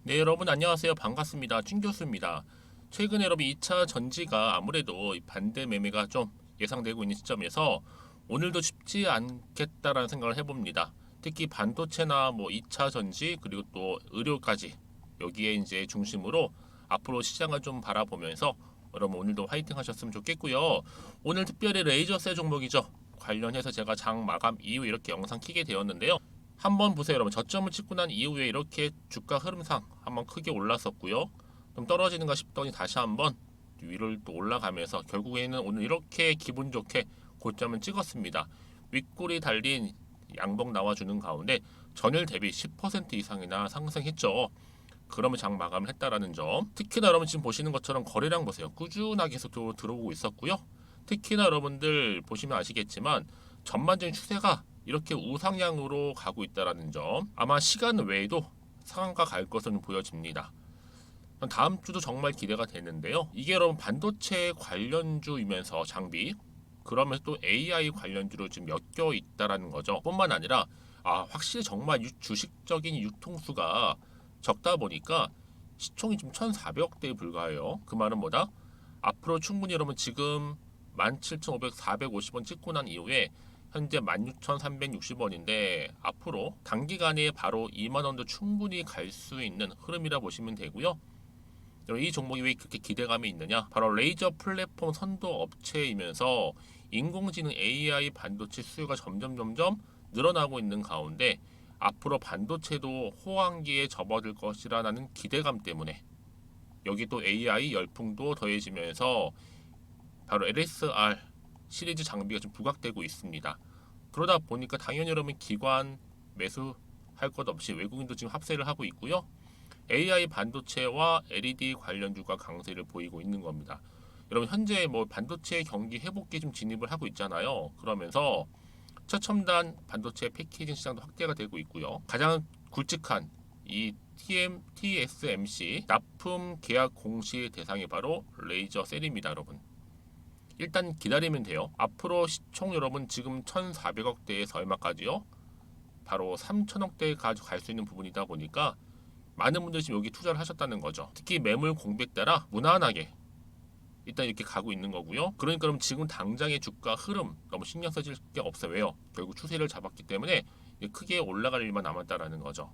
네, 여러분 안녕하세요. 반갑습니다. 진 교수입니다. 최근에 여러분 2차 전지가 아무래도 반대 매매가 좀 예상되고 있는 시점에서 오늘도 쉽지 않겠다라는 생각을 해봅니다. 특히 반도체나 2차 전지 그리고 또 의료까지 여기에 이제 중심으로 앞으로 시장을 좀 바라보면서 여러분 오늘도 화이팅 하셨으면 좋겠고요. 오늘 특별히 레이저셀 종목이죠. 관련해서 제가 장 마감 이후 이렇게 영상 키게 되었는데요. 한번 보세요, 여러분. 저점을 찍고 난 이후에 이렇게 주가 흐름상 한번 크게 올랐었고요. 좀 떨어지는가 싶더니 다시 한번 위를 또 올라가면서 결국에는 오늘 이렇게 기분 좋게 고점을 찍었습니다. 윗골이 달린 양봉 나와주는 가운데 전일 대비 10% 이상이나 상승했죠. 그러면 장 마감을 했다라는 점. 특히나 여러분 지금 보시는 것처럼 거래량 보세요. 꾸준하게 계속 들어오고 있었고요. 특히나 여러분들 보시면 아시겠지만 전반적인 추세가 이렇게 우상향으로 가고 있다라는 점. 아마 시간 외에도 상한가 갈 것은 보여집니다. 다음 주도 정말 기대가 되는데요. 이게 여러분 반도체 관련주이면서 장비 그러면서 또 AI 관련주로 지금 엮여 있다라는 거죠. 뿐만 아니라 확실히 정말 주식적인 유통수가 적다 보니까 시총이 지금 1,400억대에 불과해요. 그 말은 뭐다? 앞으로 충분히 여러분 지금 17,500, 450원 찍고 난 이후에 현재 16,360원인데 앞으로 단기간에 바로 2만 원도 충분히 갈 수 있는 흐름이라 보시면 되고요. 이 종목이 왜 그렇게 기대감이 있느냐? 바로 레이저 플랫폼 선도 업체이면서 인공지능 AI 반도체 수요가 점점 늘어나고 있는 가운데 앞으로 반도체도 호황기에 접어들 것이라는 기대감 때문에 여기 또 AI 열풍도 더해지면서 바로 LSR 시리즈 장비가 좀 부각되고 있습니다. 그러다 보니까 당연히 여러분 기관 매수할 것 없이 외국인도 지금 합세를 하고 있고요. AI 반도체와 LED 관련주가 강세를 보이고 있는 겁니다. 여러분 현재 반도체 경기 회복기 좀 진입을 하고 있잖아요. 그러면서 최첨단 반도체 패키징 시장도 확대가 되고 있고요. 가장 굵직한 이 TSMC 납품 계약 공시 대상이 바로 레이저 셀입니다, 여러분. 일단 기다리면 돼요. 앞으로 시총 여러분 지금 1,400억대에서 얼마까지요? 바로 3,000억대까지 갈 수 있는 부분이다 보니까 많은 분들이 지금 여기 투자를 하셨다는 거죠. 특히 매물 공백 따라 무난하게 일단 이렇게 가고 있는 거고요. 그러니까 그럼 지금 당장의 주가 흐름 너무 신경 써질 게 없어요. 왜요? 결국 추세를 잡았기 때문에 크게 올라갈 일만 남았다라는 거죠.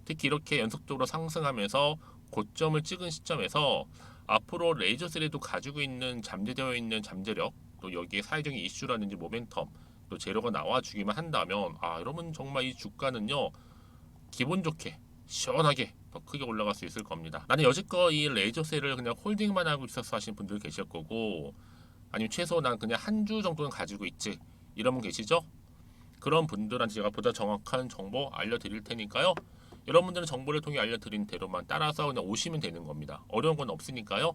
특히 이렇게 연속적으로 상승하면서 고점을 찍은 시점에서 앞으로 레이저셀에도 가지고 있는 잠재되어 있는 잠재력 또 여기에 사회적인 이슈라든지 모멘텀 또 재료가 나와주기만 한다면 여러분 정말 이 주가는요 기분 좋게 시원하게 더 크게 올라갈 수 있을 겁니다. 나는 여지껏 이 레이저셀을 그냥 홀딩만 하고 있었어 하시는 분들 계실 거고 아니면 최소 난 그냥 한 주 정도는 가지고 있지 이런 분 계시죠? 그런 분들한테 제가 보다 정확한 정보 알려드릴 테니까요. 여러분들은 정보를 통해 알려드린 대로만 따라서 그냥 오시면 되는 겁니다. 어려운 건 없으니까요.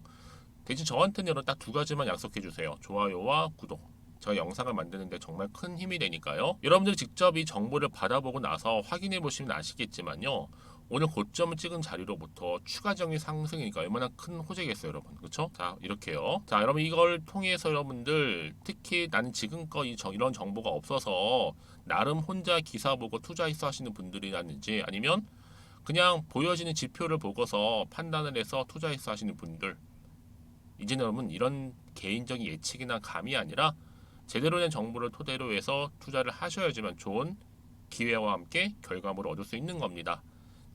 대신 저한테는 딱 두 가지만 약속해 주세요. 좋아요와 구독. 제가 영상을 만드는데 정말 큰 힘이 되니까요. 여러분들이 직접 이 정보를 받아보고 나서 확인해 보시면 아시겠지만요. 오늘 고점을 찍은 자리로부터 추가적인 상승이니까 얼마나 큰 호재겠어요, 여러분. 그렇죠? 자, 이렇게요. 자, 여러분 이걸 통해서 여러분들 특히 나는 지금껏 이런 정보가 없어서 나름 혼자 기사 보고 투자했어 하시는 분들이라든지 아니면 그냥 보여지는 지표를 보고서 판단을 해서 투자했어 하시는 분들 이제는 여러분 이런 개인적인 예측이나 감이 아니라 제대로 된 정보를 토대로 해서 투자를 하셔야지만 좋은 기회와 함께 결과물을 얻을 수 있는 겁니다.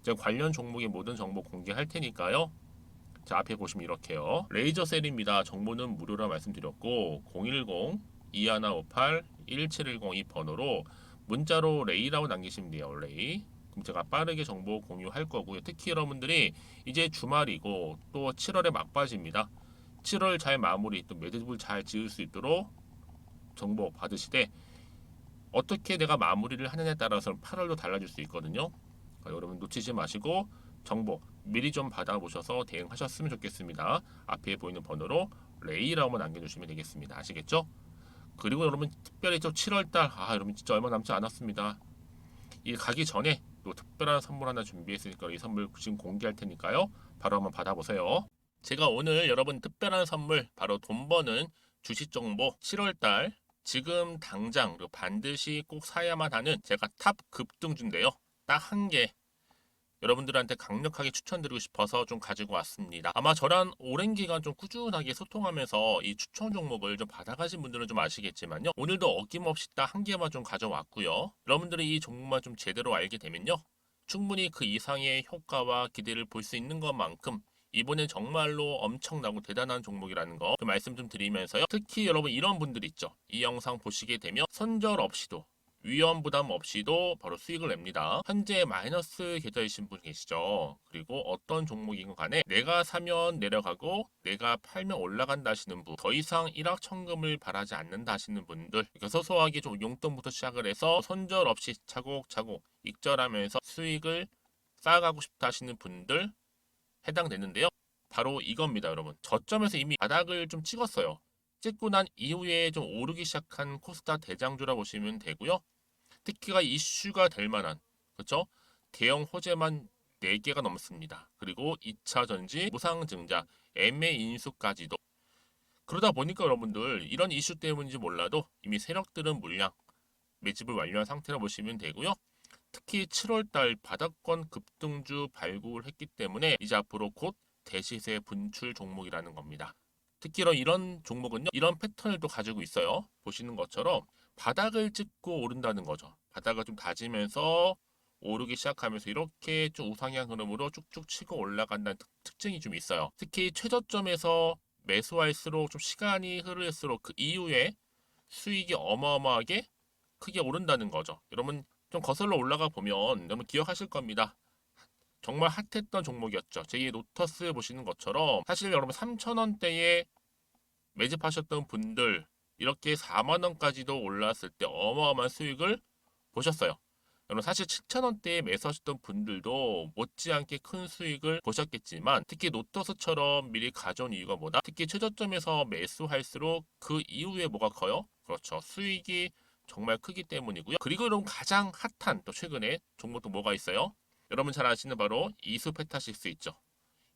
제가 관련 종목의 모든 정보 공개할 테니까요. 자, 앞에 보시면 이렇게요. 레이저셀입니다. 정보는 무료라 말씀드렸고 010-2158-1710 이 번호로 문자로 레이라고 남기시면 돼요. 레이. 그럼 제가 빠르게 정보 공유할 거고요. 특히 여러분들이 이제 주말이고 또 7월에 막바지입니다. 7월 잘 마무리 또 매듭을 잘 지을 수 있도록 정보 받으시되 어떻게 내가 마무리를 하느냐에 따라서 8월도 달라질 수 있거든요. 여러분 놓치지 마시고 정보 미리 좀 받아보셔서 대응하셨으면 좋겠습니다. 앞에 보이는 번호로 레이라고만 남겨주시면 되겠습니다. 아시겠죠? 그리고 여러분 특별히 또 7월달 여러분 진짜 얼마 남지 않았습니다. 이 가기 전에 또 특별한 선물 하나 준비했으니까 이 선물 지금 공개할 테니까요. 바로 한번 받아보세요. 제가 오늘 여러분 특별한 선물 바로 돈 버는 주식 정보 7월달 지금 당장 반드시 꼭 사야만 하는 제가 탑 급등주인데요. 딱 한 개 여러분들한테 강력하게 추천드리고 싶어서 좀 가지고 왔습니다. 아마 저랑 오랜 기간 좀 꾸준하게 소통하면서 이 추천 종목을 좀 받아가신 분들은 좀 아시겠지만요. 오늘도 어김없이 딱 한 개만 좀 가져왔고요. 여러분들이 이 종목만 좀 제대로 알게 되면요. 충분히 그 이상의 효과와 기대를 볼 수 있는 것만큼 이번엔 정말로 엄청나고 대단한 종목이라는 거 좀 말씀 좀 드리면서요. 특히 여러분 이런 분들 있죠. 이 영상 보시게 되면 손절 없이도 위험 부담 없이도 바로 수익을 냅니다. 현재 마이너스 계좌이신 분 계시죠? 그리고 어떤 종목이건 간에 내가 사면 내려가고 내가 팔면 올라간다 하시는 분, 더 이상 일확천금을 바라지 않는다 하시는 분들, 그러니까 소소하게 좀 용돈부터 시작을 해서 손절 없이 차곡차곡 익절하면서 수익을 쌓아가고 싶다 하시는 분들 해당되는데요. 바로 이겁니다, 여러분. 저점에서 이미 바닥을 좀 찍었어요. 찍고 난 이후에 좀 오르기 시작한 코스닥 대장주라 보시면 되고요. 특히가 이슈가 될 만한, 그렇죠? 대형 호재만 4개가 넘습니다. 그리고 2차 전지, 무상증자, 애매 인수까지도. 그러다 보니까 여러분들 이런 이슈 때문인지 몰라도 이미 세력들은 물량 매집을 완료한 상태라 보시면 되고요. 특히 7월달 바닥권 급등주 발굴을 했기 때문에 이제 앞으로 곧 대시세 분출 종목이라는 겁니다. 특히 이런 종목은요, 이런 패턴을 또 가지고 있어요. 보시는 것처럼 바닥을 찍고 오른다는 거죠. 바닥을 좀 다지면서 오르기 시작하면서 이렇게 좀 우상향 흐름으로 쭉쭉 치고 올라간다는 특징이 좀 있어요. 특히 최저점에서 매수할수록 좀 시간이 흐를수록 그 이후에 수익이 어마어마하게 크게 오른다는 거죠. 여러분 좀 거슬러 올라가 보면 여러분 기억하실 겁니다. 정말 핫했던 종목이었죠. 제2의 노터스 보시는 것처럼 사실 여러분 3,000원대에 매집하셨던 분들 이렇게 4만 원까지도 올랐을 때 어마어마한 수익을 보셨어요. 여러분 사실 7,000원대에 매수하셨던 분들도 못지않게 큰 수익을 보셨겠지만 특히 노터스처럼 미리 가져온 이유가 뭐다? 특히 최저점에서 매수할수록 그 이후에 뭐가 커요? 그렇죠. 수익이 정말 크기 때문이고요. 그리고 여러분 가장 핫한 또 최근에 종목도 뭐가 있어요? 여러분 잘 아시는 바로 이수페타시스 있죠.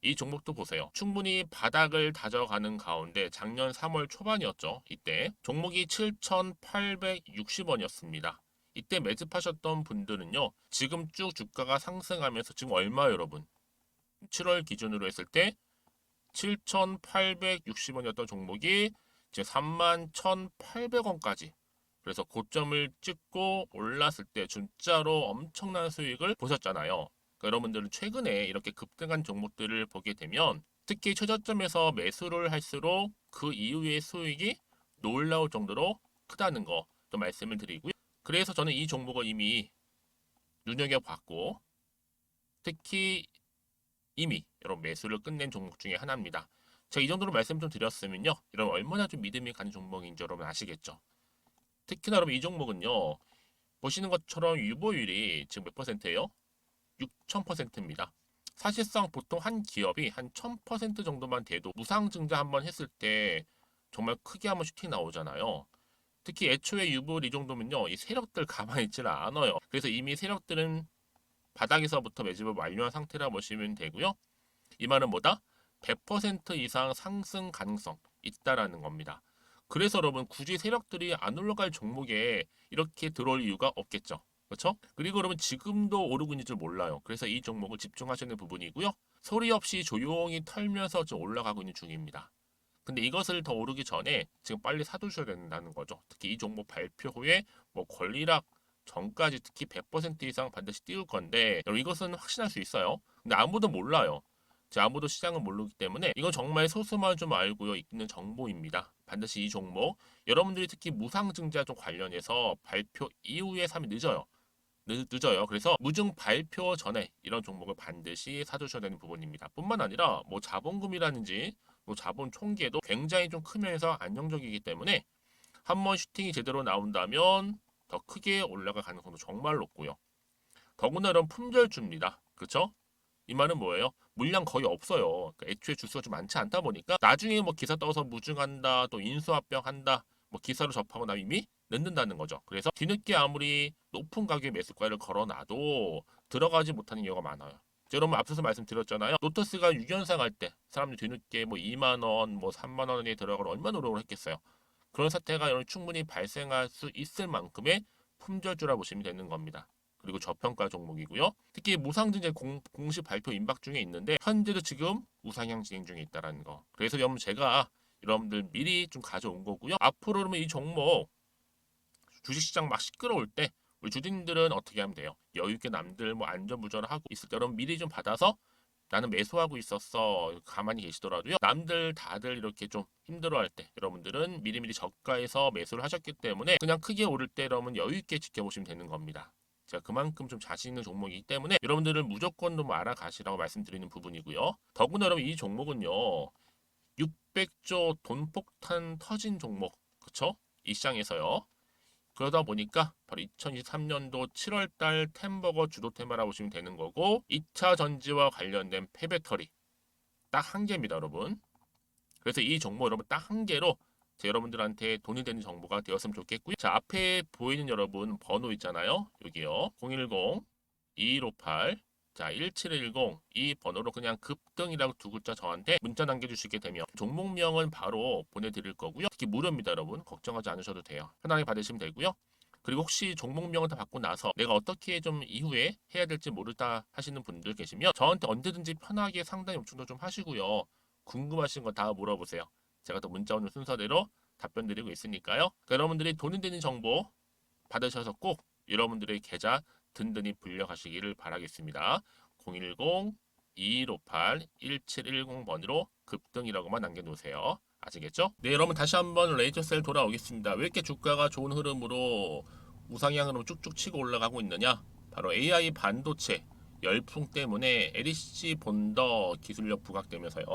이 종목도 보세요. 충분히 바닥을 다져가는 가운데 작년 3월 초반이었죠. 이때 종목이 7,860원이었습니다. 이때 매집하셨던 분들은요. 지금 쭉 주가가 상승하면서 지금 얼마 여러분? 7월 기준으로 했을 때 7,860원이었던 종목이 이제 31,800원까지 그래서 고점을 찍고 올랐을 때 진짜로 엄청난 수익을 보셨잖아요. 그러니까 여러분들은 최근에 이렇게 급등한 종목들을 보게 되면 특히 최저점에서 매수를 할수록 그 이후의 수익이 놀라울 정도로 크다는 거 좀 말씀을 드리고요. 그래서 저는 이 종목을 이미 눈여겨봤고 특히 이미 여러분 매수를 끝낸 종목 중에 하나입니다. 제가 이 정도로 말씀 좀 드렸으면요. 여러분 얼마나 좀 믿음이 가는 종목인지 여러분 아시겠죠? 특히나 여러분 이 종목은요. 보시는 것처럼 유보율이 지금 몇 퍼센트예요? 6,000%입니다. 사실상 보통 한 기업이 한 1,000% 정도만 돼도 무상증자 한번 했을 때 정말 크게 한번 슈팅 나오잖아요. 특히 애초에 유보율 이 정도면요. 이 세력들 가만히 있지는 않아요. 그래서 이미 세력들은 바닥에서부터 매집을 완료한 상태라 보시면 되고요. 이 말은 뭐다? 100% 이상 상승 가능성 있다라는 겁니다. 그래서 여러분 굳이 세력들이 안 올라갈 종목에 이렇게 들어올 이유가 없겠죠. 그렇죠? 그리고 여러분 지금도 오르고 있는 줄 몰라요. 그래서 이 종목을 집중하시는 부분이고요. 소리 없이 조용히 털면서 좀 올라가고 있는 중입니다. 근데 이것을 더 오르기 전에 지금 빨리 사두셔야 된다는 거죠. 특히 이 종목 발표 후에 뭐 권리락 전까지 특히 100% 이상 반드시 띄울 건데 여러분 이것은 확신할 수 있어요. 근데 아무도 몰라요. 아무도 시장을 모르기 때문에 이건 정말 소수만 좀 알고 있는 정보입니다. 반드시 이 종목 여러분들이 특히 무상증자 좀 관련해서 발표 이후에 사면 늦어요. 늦어요. 그래서 무증 발표 전에 이런 종목을 반드시 사두셔야 되는 부분입니다. 뿐만 아니라 뭐 자본금이라든지 뭐 자본 총계도 굉장히 좀 크면서 안정적이기 때문에 한번 슈팅이 제대로 나온다면 더 크게 올라갈 가능성도 정말 높고요. 더구나 이런 품절주입니다. 그렇죠? 이 말은 뭐예요? 물량 거의 없어요. 그러니까 애초에 주수가 좀 많지 않다 보니까 나중에 뭐 기사 떠서 무증한다, 또 인수합병한다, 뭐 기사로 접하고 나면 이미 늦는다는 거죠. 그래서 뒤늦게 아무리 높은 가격의 매수가를 걸어놔도 들어가지 못하는 경우가 많아요. 여러분 앞서서 말씀드렸잖아요. 노터스가 6연상 할 때 사람들이 뒤늦게 뭐 2만 원, 뭐 3만 원에 들어가러 얼마나 노력을 했겠어요. 그런 사태가 충분히 발생할 수 있을 만큼의 품절주라 보시면 되는 겁니다. 그리고 저평가 종목이고요. 특히 무상증자 공식 발표 임박 중에 있는데 현재도 지금 우상향 진행 중에 있다는 거. 그래서 여러분 제가 여러분들 미리 좀 가져온 거고요. 앞으로는 이 종목 주식시장 막 시끄러울 때 우리 주주님들은 어떻게 하면 돼요? 여유 있게 남들 뭐 안전부전을 하고 있을 때 여러분 미리 좀 받아서 나는 매수하고 있었어. 가만히 계시더라도요. 남들 다들 이렇게 좀 힘들어할 때 여러분들은 미리미리 저가에서 매수를 하셨기 때문에 그냥 크게 오를 때 여러분 여유 있게 지켜보시면 되는 겁니다. 제가 그만큼 좀 자신 있는 종목이기 때문에 여러분들은 무조건 좀 알아가시라고 말씀드리는 부분이고요. 더구나 여러분 이 종목은요. 600조 돈폭탄 터진 종목. 그쵸? 이 시장에서요. 그러다 보니까 바로 2023년도 7월달 템버거 주도 테마라고 보시면 되는 거고 2차 전지와 관련된 폐배터리 딱 한 개입니다 여러분. 그래서 이 정보 여러분 딱 한 개로 여러분들한테 돈이 되는 정보가 되었으면 좋겠고요. 자 앞에 보이는 여러분 번호 있잖아요. 여기요. 010-2158 자 1710 이 번호로 그냥 급등이라고 두 글자 저한테 문자 남겨주시게 되면 종목명은 바로 보내드릴 거고요. 특히 무료입니다 여러분. 걱정하지 않으셔도 돼요. 편하게 받으시면 되고요. 그리고 혹시 종목명을 다 받고 나서 내가 어떻게 좀 이후에 해야 될지 모르다 하시는 분들 계시면 저한테 언제든지 편하게 상담 요청도 좀 하시고요. 궁금하신 거 다 물어보세요. 제가 또 문자 오는 순서대로 답변 드리고 있으니까요. 그러니까 여러분들이 돈이 되는 정보 받으셔서 꼭 여러분들의 계좌 든든히 불려가시기를 바라겠습니다. 010-2158-1710번으로 급등이라고만 남겨놓으세요. 아시겠죠? 네, 여러분 다시 한번 레이저셀 돌아오겠습니다. 왜 이렇게 주가가 좋은 흐름으로 우상향으로 쭉쭉 치고 올라가고 있느냐? 바로 AI 반도체 열풍 때문에 LEC 본더 기술력 부각되면서요.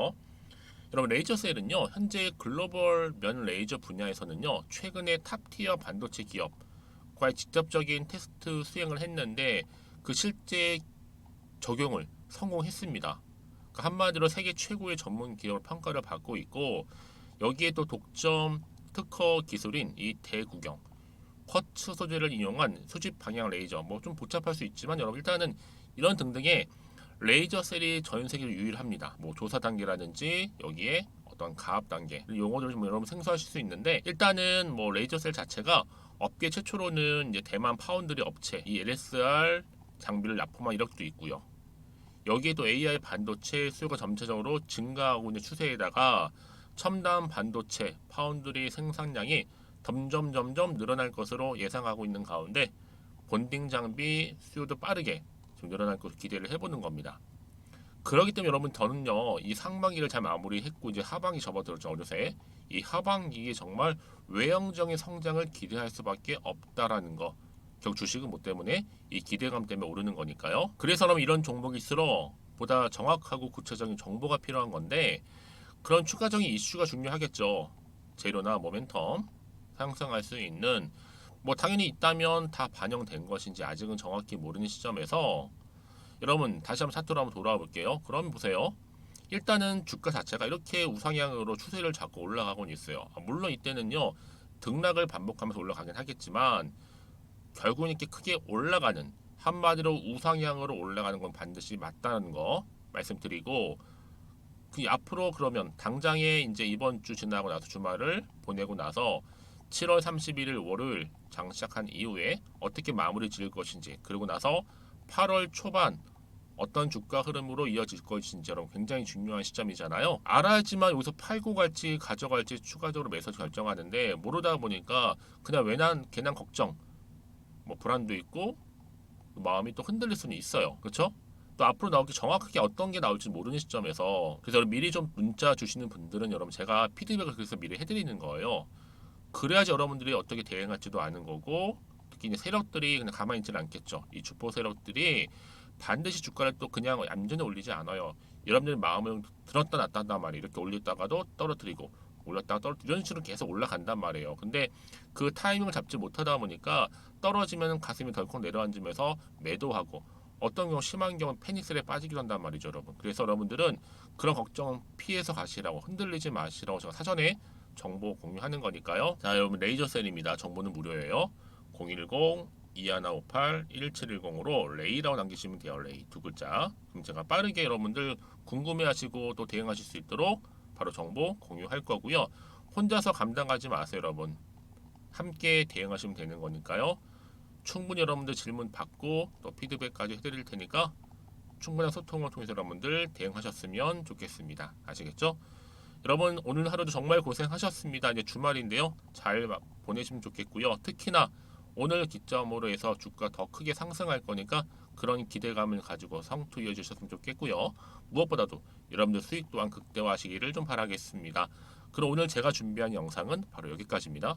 여러분 레이저셀은요 현재 글로벌 면 레이저 분야에서는요 최근에 탑티어 반도체 기업과의 직접적인 테스트 수행을 했는데 그 실제 적용을 성공했습니다. 그러니까 한마디로 세계 최고의 전문 기업을 평가를 받고 있고 여기에 또 독점 특허 기술인 이 대구경 쿼츠 소재를 이용한 수직 방향 레이저 뭐 좀 복잡할 수 있지만 여러분 일단은 이런 등등의 레이저 셀이 전 세계로 유일합니다. 뭐 조사 단계라든지 여기에 어떤 가압 단계 용어들을 좀 여러분 생소하실 수 있는데 일단은 뭐 레이저 셀 자체가 업계 최초로는 이제 대만 파운드리 업체 이 LSR 장비를 납품한 이력도 있고요. 여기에도 AI 반도체 수요가 점차적으로 증가하고 있는 추세에다가 첨단 반도체 파운드리 생산량이 점점 늘어날 것으로 예상하고 있는 가운데 본딩 장비 수요도 빠르게 좀 늘어날 것으로 기대를 해보는 겁니다. 그렇기 때문에 여러분 저는요 이 상반기를 잘 마무리했고 이제 하반기 접어들었죠 어느새 이 하반기에 정말 외형적인 성장을 기대할 수밖에 없다라는 거 결국 주식은 뭐 때문에 이 기대감 때문에 오르는 거니까요. 그래서 그럼 이런 종목일수록 보다 정확하고 구체적인 정보가 필요한 건데 그런 추가적인 이슈가 중요하겠죠. 재료나 모멘텀 상승할 수 있는 뭐 당연히 있다면 다 반영된 것인지 아직은 정확히 모르는 시점에서 여러분 다시 한번 차트로 한번 돌아와 볼게요. 그럼 보세요. 일단은 주가 자체가 이렇게 우상향으로 추세를 잡고 올라가고 있어요. 물론 이때는요 등락을 반복하면서 올라가긴 하겠지만 결국은 이렇게 크게 올라가는 한마디로 우상향으로 올라가는 건 반드시 맞다는 거 말씀드리고 그 앞으로 그러면 당장에 이제 이번 주 지나고 나서 주말을 보내고 나서 7월 31일 월요일 장 시작한 이후에 어떻게 마무리 지을 것인지 그리고 나서 8월 초반 어떤 주가 흐름으로 이어질 것인지 여러분 굉장히 중요한 시점이잖아요. 알아야지만 여기서 팔고 갈지 가져갈지 추가적으로 매수 결정하는데 모르다 보니까 그냥 괜한 걱정 뭐 불안도 있고 마음이 또 흔들릴 수는 있어요. 그렇죠? 또 앞으로 나올 게 정확하게 어떤 게 나올지 모르는 시점에서 그래서 미리 좀 문자 주시는 분들은 여러분 제가 피드백을 그래서 미리 해드리는 거예요. 그래야지 여러분들이 어떻게 대응할지도 아는 거고 특히 이제 세력들이 그냥 가만히 있지는 않겠죠. 이 주포 세력들이 반드시 주가를 또 그냥 얌전히 올리지 않아요. 여러분들 마음을 들었다 놨다 한단 말이에요. 이렇게 올렸다가도 떨어뜨리고 올렸다가 떨어뜨리고 이런 식으로 계속 올라간단 말이에요. 근데 그 타이밍을 잡지 못하다 보니까 떨어지면 가슴이 덜컥 내려앉으면서 매도하고 어떤 경우 심한 경우는 패닉셀에 빠지기도 한단 말이죠 여러분. 그래서 여러분들은 그런 걱정 피해서 가시라고 흔들리지 마시라고 제가 사전에 정보 공유하는 거니까요. 자 여러분 레이저셀입니다. 정보는 무료예요. 010-2158-1710으로 레이라고 남기시면 돼요. 레이 두 글자. 그럼 제가 빠르게 여러분들 궁금해하시고 또 대응하실 수 있도록 바로 정보 공유할 거고요. 혼자서 감당하지 마세요 여러분. 함께 대응하시면 되는 거니까요. 충분히 여러분들 질문 받고 또 피드백까지 해드릴 테니까 충분한 소통을 통해서 여러분들 대응하셨으면 좋겠습니다. 아시겠죠? 여러분 오늘 하루도 정말 고생하셨습니다. 이제 주말인데요. 잘 보내시면 좋겠고요. 특히나 오늘 기점으로 해서 주가 더 크게 상승할 거니까 그런 기대감을 가지고 성투 이어주셨으면 좋겠고요. 무엇보다도 여러분들 수익 또한 극대화하시기를 좀 바라겠습니다. 그럼 오늘 제가 준비한 영상은 바로 여기까지입니다.